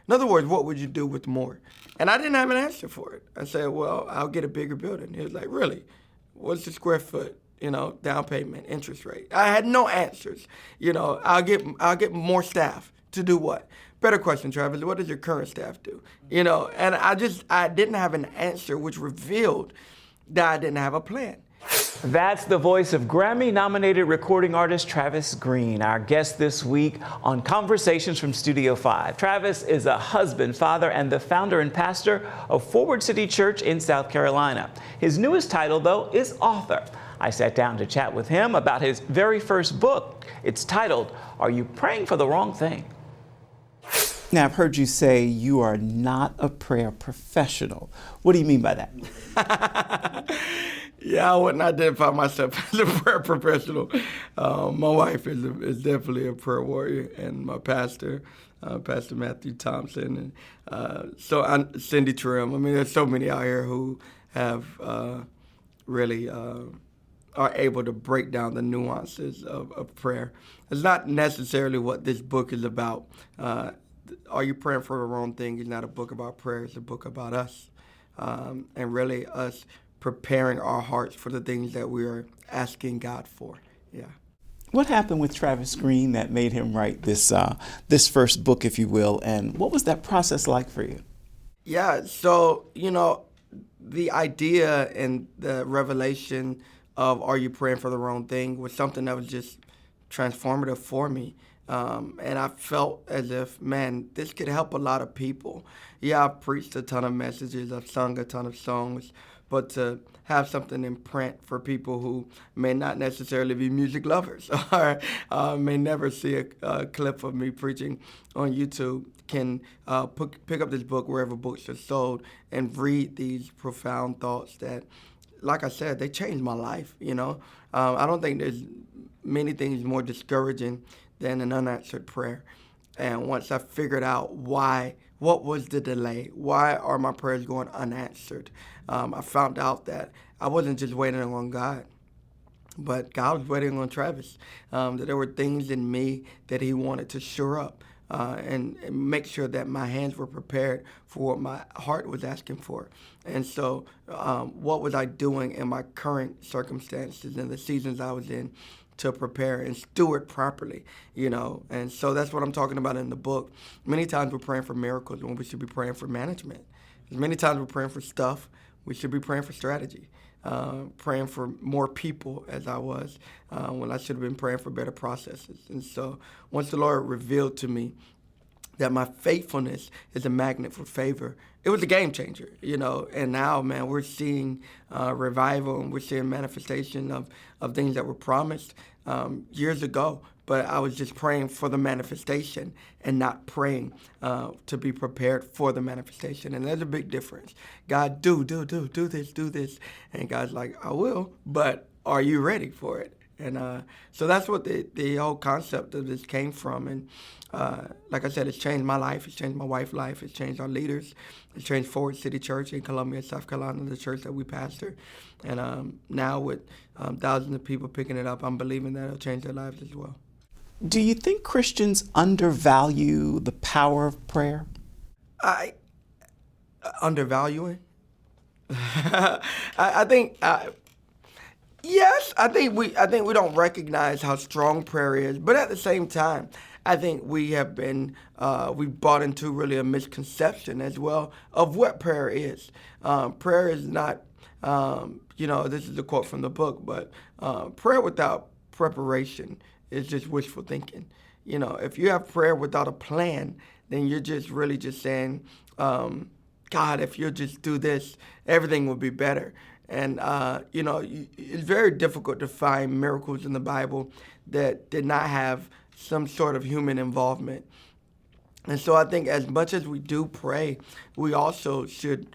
In other words, what would you do with more? And I didn't have an answer for it. I said, well, I'll get a bigger building. He was like, really? What's the square foot? Down payment, interest rate. I had no answers. I'll get more staff to do what? Better question, Travis. What does your current staff do? And I didn't have an answer, which revealed that I didn't have a plan. That's the voice of Grammy-nominated recording artist Travis Greene, our guest this week on Conversations from Studio 5. Travis is a husband, father, and the founder and pastor of Forward City Church in South Carolina. His newest title, though, is author. I sat down to chat with him about his very first book. It's titled, Are You Praying for the Wrong Thing? Now, I've heard you say you are not a prayer professional. What do you mean by that? Yeah, I wouldn't identify myself as a prayer professional. My wife is definitely a prayer warrior, and my pastor, Pastor Matthew Thompson, and Cindy Trim. I mean, there's so many out here who have really are able to break down the nuances of prayer. It's not necessarily what this book is about. Are You Praying for the Wrong Thing? It's not a book about prayer. It's a book about us, and really us preparing our hearts for the things that we are asking God for. Yeah. What happened with Travis Greene that made him write this first book, if you will, and what was that process like for you? Yeah, so, the idea and the revelation of Are You Praying for the Wrong Thing was something that was just transformative for me. And I felt as if, man, this could help a lot of people. Yeah, I've preached a ton of messages, I've sung a ton of songs, but to have something in print for people who may not necessarily be music lovers or may never see a clip of me preaching on YouTube can pick up this book wherever books are sold and read these profound thoughts that, like I said, they changed my life, I don't think there's many things more discouraging than an unanswered prayer. And once I figured out what was the delay? Why are my prayers going unanswered? I found out that I wasn't just waiting on God, but God was waiting on Travis. That there were things in me that he wanted to shore up and make sure that my hands were prepared for what my heart was asking for. And so what was I doing in my current circumstances and the seasons I was in to prepare and steward properly, And so that's what I'm talking about in the book. Many times we're praying for miracles when we should be praying for management. Many times we're praying for stuff, we should be praying for strategy. Praying for more people as I was when I should have been praying for better processes. And so once the Lord revealed to me that my faithfulness is a magnet for favor, it was a game changer, And now, man, we're seeing revival and we're seeing manifestation of things that were promised years ago. But I was just praying for the manifestation and not praying to be prepared for the manifestation. And there's a big difference. God, do this. And God's like, I will, but are you ready for it? And so that's what the whole concept of this came from. And like I said, it's changed my life. It's changed my wife's life. It's changed our leaders. It's changed Forward City Church in Columbia, South Carolina, the church that we pastor. And now with thousands of people picking it up, I'm believing that it'll change their lives as well. Do you think Christians undervalue the power of prayer? Undervaluing? I think yes. I think we don't recognize how strong prayer is, but at the same time, I think we have been we bought into really a misconception as well of what prayer is. Prayer is not this is a quote from the book, but prayer without preparation is just wishful thinking. If you have prayer without a plan, then you're just really just saying, God, if you'll just do this, everything will be better. And, it's very difficult to find miracles in the Bible that did not have some sort of human involvement. And so I think as much as we do pray, we also should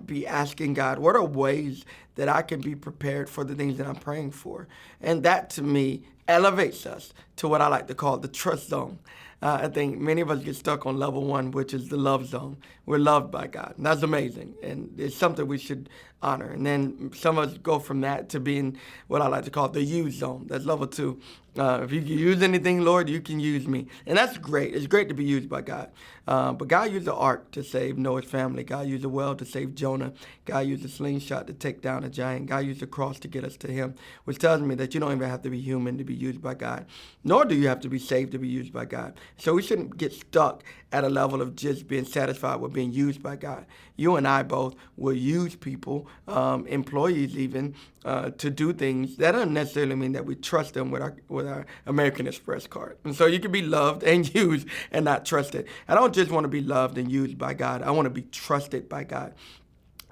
be asking God, what are ways that I can be prepared for the things that I'm praying for? And that, to me, elevates us to what I like to call the trust zone. I think many of us get stuck on level one, which is the love zone. We're loved by God, and that's amazing, and it's something we should honor. And then some of us go from that to being what I like to call the use zone. That's level two. If you can use anything, Lord, you can use me. And that's great. It's great to be used by God. But God used the ark to save Noah's family. God used the well to save Jonah. God used the slingshot to take down a giant. God used the cross to get us to him, which tells me that you don't even have to be human to be used by God, nor do you have to be saved to be used by God. So we shouldn't get stuck at a level of just being satisfied with being used by God. You and I both will use people, employees even, to do things. That doesn't necessarily mean that we trust them with our American Express card. And so you can be loved and used and not trusted. I don't just want to be loved and used by God. I want to be trusted by God.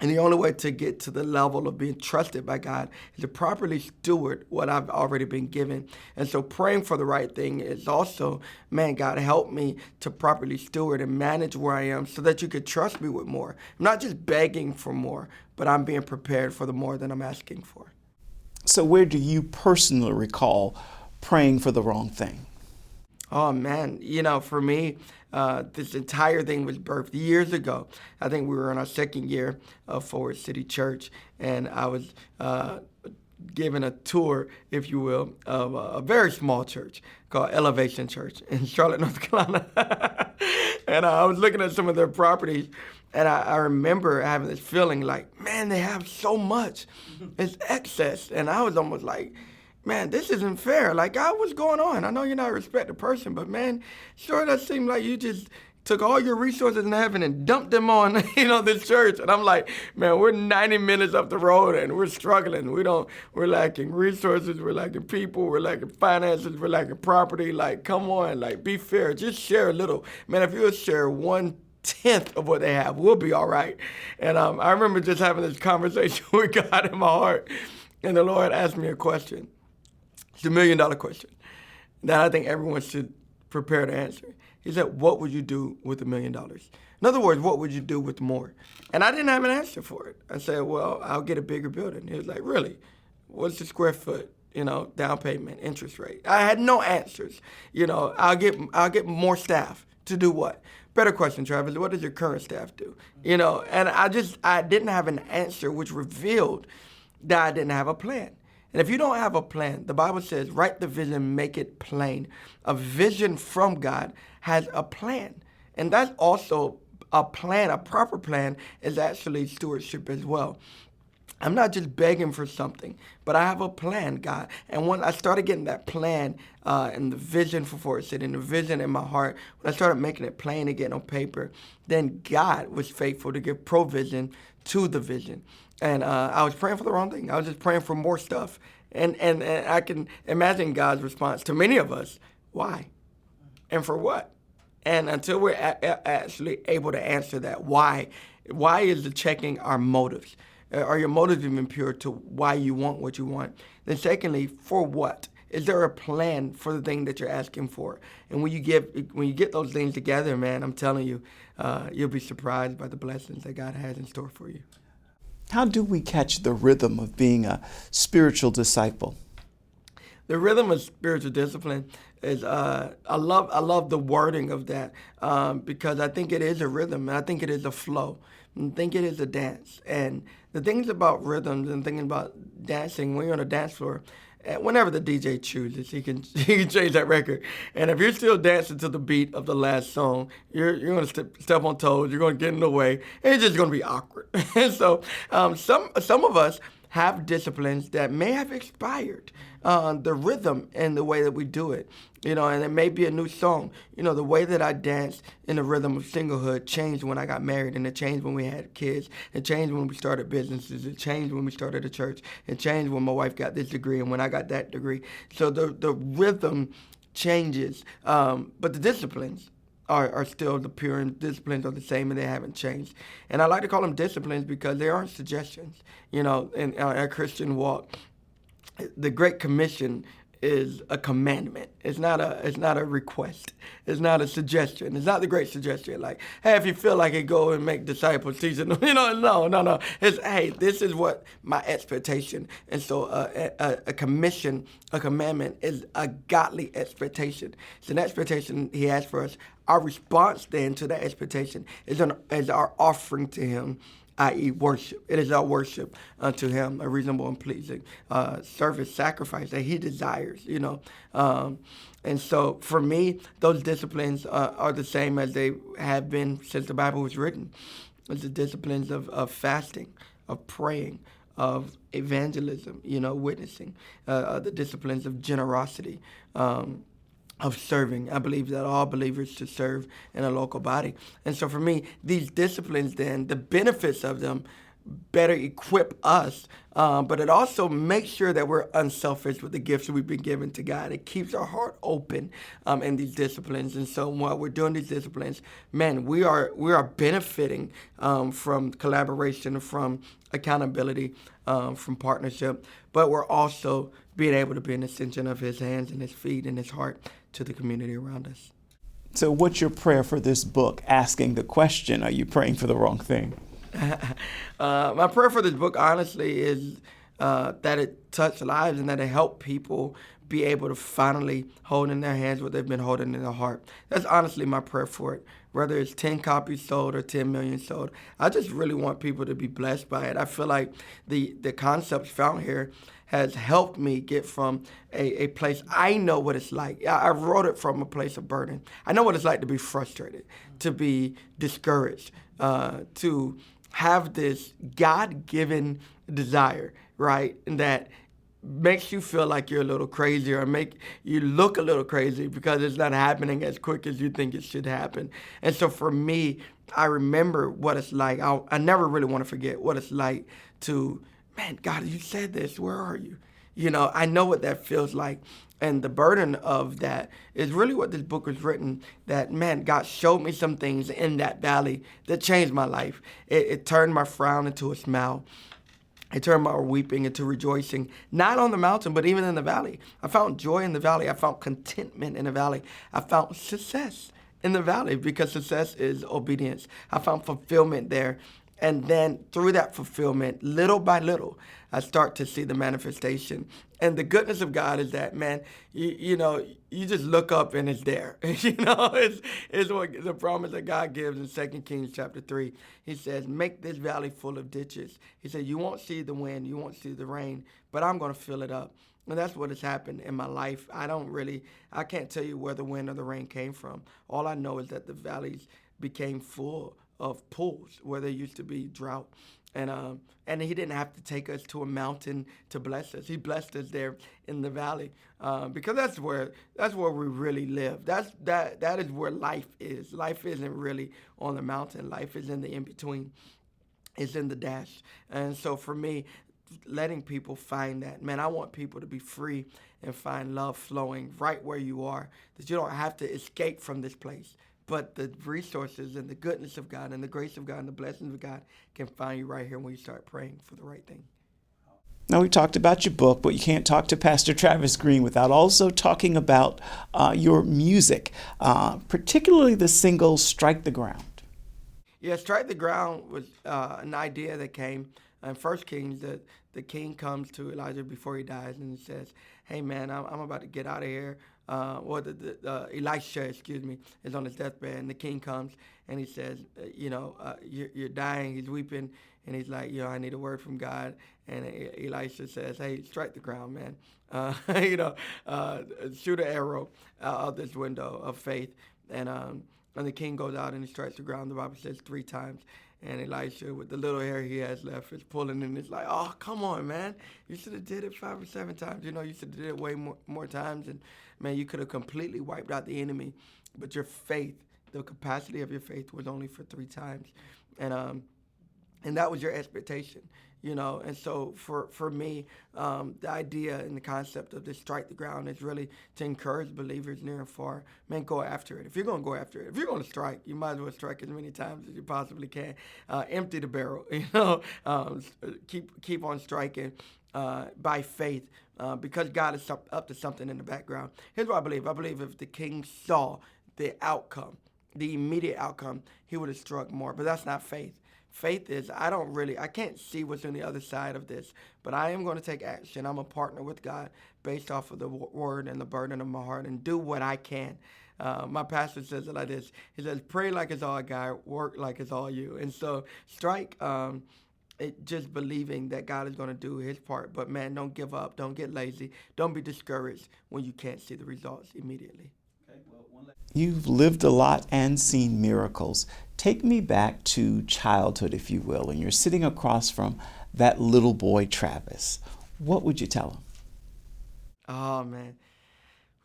And the only way to get to the level of being trusted by God is to properly steward what I've already been given. And so praying for the right thing is also, man, God, help me to properly steward and manage where I am so that you could trust me with more. I'm not just begging for more, but I'm being prepared for the more that I'm asking for. So where do you personally recall praying for the wrong thing? Oh, man. For me, this entire thing was birthed years ago. I think we were in our second year of Forward City Church, and I was given a tour, if you will, of a very small church called Elevation Church in Charlotte, North Carolina. And I was looking at some of their properties, and I remember having this feeling like, man, they have so much. It's excess. And I was almost like, man, this isn't fair. Like, God, what's going on? I know you're not a respected person, but man, sure does seem like you just took all your resources in heaven and dumped them on, this church. And I'm like, man, we're 90 minutes up the road and we're struggling. We're lacking resources, we're lacking people, we're lacking finances, we're lacking property. Like, come on, like, be fair. Just share a little. Man, if you'll share 1/10 of what they have, we'll be all right. And I remember just having this conversation with God in my heart. And the Lord asked me a question. It's $1 million question that I think everyone should prepare to answer. He said, what would you do with $1 million? In other words, what would you do with more? And I didn't have an answer for it. I said, well, I'll get a bigger building. He was like, really? What's the square foot, down payment, interest rate? I had no answers. I'll get more staff. To do what? Better question, Travis. What does your current staff do? And I didn't have an answer, which revealed that I didn't have a plan. And if you don't have a plan, the Bible says, write the vision, make it plain. A vision from God has a plan. And that's also a plan. A proper plan is actually stewardship as well. I'm not just begging for something, but I have a plan, God. And when I started getting that plan and the vision for Forward City and the vision in my heart, when I started making it plain and getting on paper, then God was faithful to give provision to the vision. And I was praying for the wrong thing. I was just praying for more stuff. And I can imagine God's response to many of us. Why? And for what? And until we're actually able to answer that, why is it checking our motives? Are your motives even pure to why you want what you want? Then secondly, for what? Is there a plan for the thing that you're asking for? And when you get those things together, man, I'm telling you, you'll be surprised by the blessings that God has in store for you. How do we catch the rhythm of being a spiritual disciple? The rhythm of spiritual discipline is I love the wording of that because I think it is a rhythm and I think it is a flow. I think it is a dance. And the things about rhythms and thinking about dancing when you're on a dance floor, whenever the DJ chooses, he can change that record. And if you're still dancing to the beat of the last song, you're going to step on toes, you're going to get in the way, and it's just going to be awkward. And so some of us have disciplines that may have expired. The rhythm and the way that we do it, and it may be a new song. The way that I danced in the rhythm of singlehood changed when I got married, and it changed when we had kids. It changed when we started businesses. It changed when we started a church. It changed when my wife got this degree and when I got that degree. So the rhythm changes, but the disciplines are still the pure, and disciplines are the same and they haven't changed. And I like to call them disciplines because they aren't suggestions. In our Christian walk, the Great Commission is a commandment. It's not a request. It's not a suggestion. It's not the great suggestion. Like, hey, if you feel like it, go and make disciples, teaching them. No. It's, hey, this is what my expectation. And so a commission, a commandment is a godly expectation. It's an expectation he has for us. Our response then to that expectation is our offering to him, i.e. worship. It is our worship unto him, a reasonable and pleasing service, sacrifice that he desires, and so for me, those disciplines are the same as they have been since the Bible was written. It's the disciplines of fasting, of praying, of evangelism, witnessing, the disciplines of generosity, of serving. I believe that all believers should serve in a local body. And so for me, these disciplines then, the benefits of them better equip us, but it also makes sure that we're unselfish with the gifts that we've been given to God. It keeps our heart open in these disciplines. And so while we're doing these disciplines, man, we are benefiting from collaboration, from accountability, from partnership, but we're also being able to be an extension of his hands and his feet and his heart to the community around us. So what's your prayer for this book? Asking the question, are you praying for the wrong thing? My prayer for this book, honestly, is that it touch lives and that it help people be able to finally hold in their hands what they've been holding in their heart. That's honestly my prayer for it. Whether it's 10 copies sold or 10 million sold, I just really want people to be blessed by it. I feel like the concepts found here has helped me get from a place. I know what it's like. I wrote it from a place of burden. I know what it's like to be frustrated, to be discouraged, to have this God-given desire, right? And that makes you feel like you're a little crazy or make you look a little crazy because it's not happening as quick as you think it should happen. And so for me, I remember what it's like. I never really want to forget what it's like to, man, God, you said this. Where are you? I know what that feels like. And the burden of that is really what this book was written, that, man, God showed me some things in that valley that changed my life. It turned my frown into a smile. It turned my weeping into rejoicing, not on the mountain, but even in the valley. I found joy in the valley. I found contentment in the valley. I found success in the valley because success is obedience. I found fulfillment there. And then through that fulfillment, little by little, I start to see the manifestation. And the goodness of God is that, man, you just look up and it's there. It's what the promise that God gives in 2 Kings chapter 3. He says, make this valley full of ditches. He said, you won't see the wind, you won't see the rain, but I'm going to fill it up. And that's what has happened in my life. I can't tell you where the wind or the rain came from. All I know is that the valleys became full of pools where there used to be drought. And he didn't have to take us to a mountain to bless us. He blessed us there in the valley because that's where we really live. That is where life is. Life isn't really on the mountain. Life is in the in-between. It's in the dash. And so for me, letting people find that, man, I want people to be free and find love flowing right where you are, that you don't have to escape from this place. But the resources and the goodness of God and the grace of God and the blessings of God can find you right here when you start praying for the right thing. Now, we talked about your book, but you can't talk to Pastor Travis Greene without also talking about your music, particularly the single Strike the Ground. Yeah, Strike the Ground was an idea that came in 1 Kings. The king comes to Elijah before he dies and he says, hey, man, I'm about to get out of here. Elisha, is on his deathbed, and the king comes and he says, you're dying. He's weeping, and he's like, I need a word from God. And Elisha says, hey, strike the ground, man. Shoot an arrow out this window of faith. And the king goes out and he strikes the ground. The Bible says 3 times. And Elisha, with the little hair he has left, is pulling, and it's like, oh, come on, man. You should have did it 5 or 7 times. You should have did it way more times. And, man, you could have completely wiped out the enemy. But your faith, the capacity of your faith was only for 3 times. And that was your expectation, And so for me, the idea and the concept of this strike the ground is really to encourage believers near and far. Man, go after it. If you're going to go after it, if you're going to strike, you might as well strike as many times as you possibly can. Empty the barrel, keep on striking by faith. because God is up to something in the background. Here's what I believe. I believe if the king saw the outcome, the immediate outcome, he would have struck more. But that's not faith. Faith is, I can't see what's on the other side of this, but I am going to take action. I'm a partner with God based off of the word and the burden of my heart and do what I can. My pastor says it like this. He says, pray like it's all God, work like it's all you. And so strike just believing that God is going to do his part. But man, don't give up. Don't get lazy. Don't be discouraged when you can't see the results immediately. You've lived a lot and seen miracles. Take me back to childhood, if you will, and you're sitting across from that little boy, Travis. What would you tell him? Oh, man.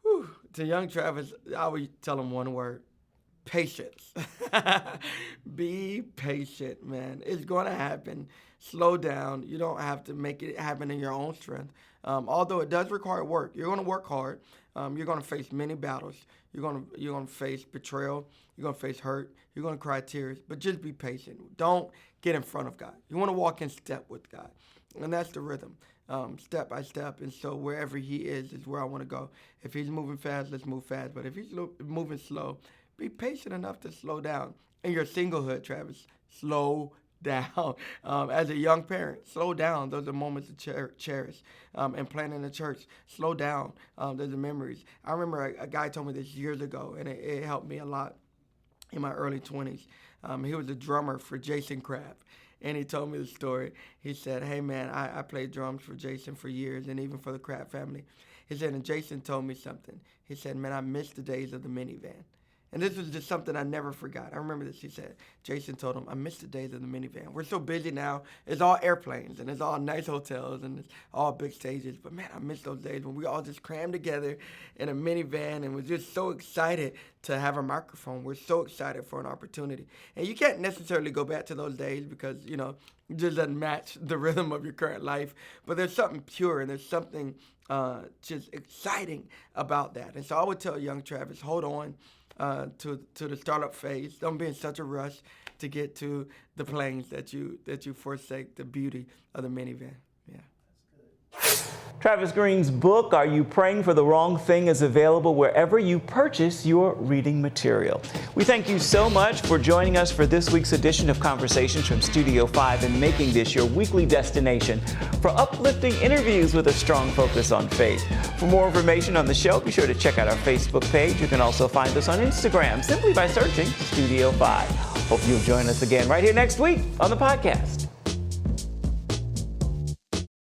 Whew. To young Travis, I would tell him one word: patience. Be patient, man. It's going to happen. Slow down. You don't have to make it happen in your own strength. Although it does require work. You're going to work hard. You're going to face many battles. You're going to face betrayal. You're going to face hurt. You're going to cry tears. But just be patient. Don't get in front of God. You want to walk in step with God. And that's the rhythm, step by step. And so wherever he is where I want to go. If he's moving fast, let's move fast. But if he's moving slow, be patient enough to slow down. In your singlehood, Travis, slow down. As a young parent, slow down. Those are moments to cherish. And planning a church, slow down. Those are memories. I remember a guy told me this years ago, and it helped me a lot in my early 20s. He was a drummer for Jason Craft. And he told me the story. He said, hey, man, I played drums for Jason for years and even for the Craft family. He said, and Jason told me something. He said, man, I miss the days of the minivan. And this was just something I never forgot. I remember this. He said, Jason told him, I miss the days of the minivan. We're so busy now. It's all airplanes and it's all nice hotels and it's all big stages. But man, I miss those days when we all just crammed together in a minivan and was just so excited to have a microphone. We're so excited for an opportunity. And you can't necessarily go back to those days because, it just doesn't match the rhythm of your current life. But there's something pure and there's something just exciting about that. And so I would tell young Travis, hold on. To the startup phase. Don't be in such a rush to get to the planes that you forsake the beauty of the minivan. Yeah. Travis Greene's book, Are You Praying for the Wrong Thing?, is available wherever you purchase your reading material. We thank you so much for joining us for this week's edition of Conversations from Studio 5 and making this your weekly destination for uplifting interviews with a strong focus on faith. For more information on the show, be sure to check out our Facebook page. You can also find us on Instagram simply by searching Studio 5. Hope you'll join us again right here next week on the podcast.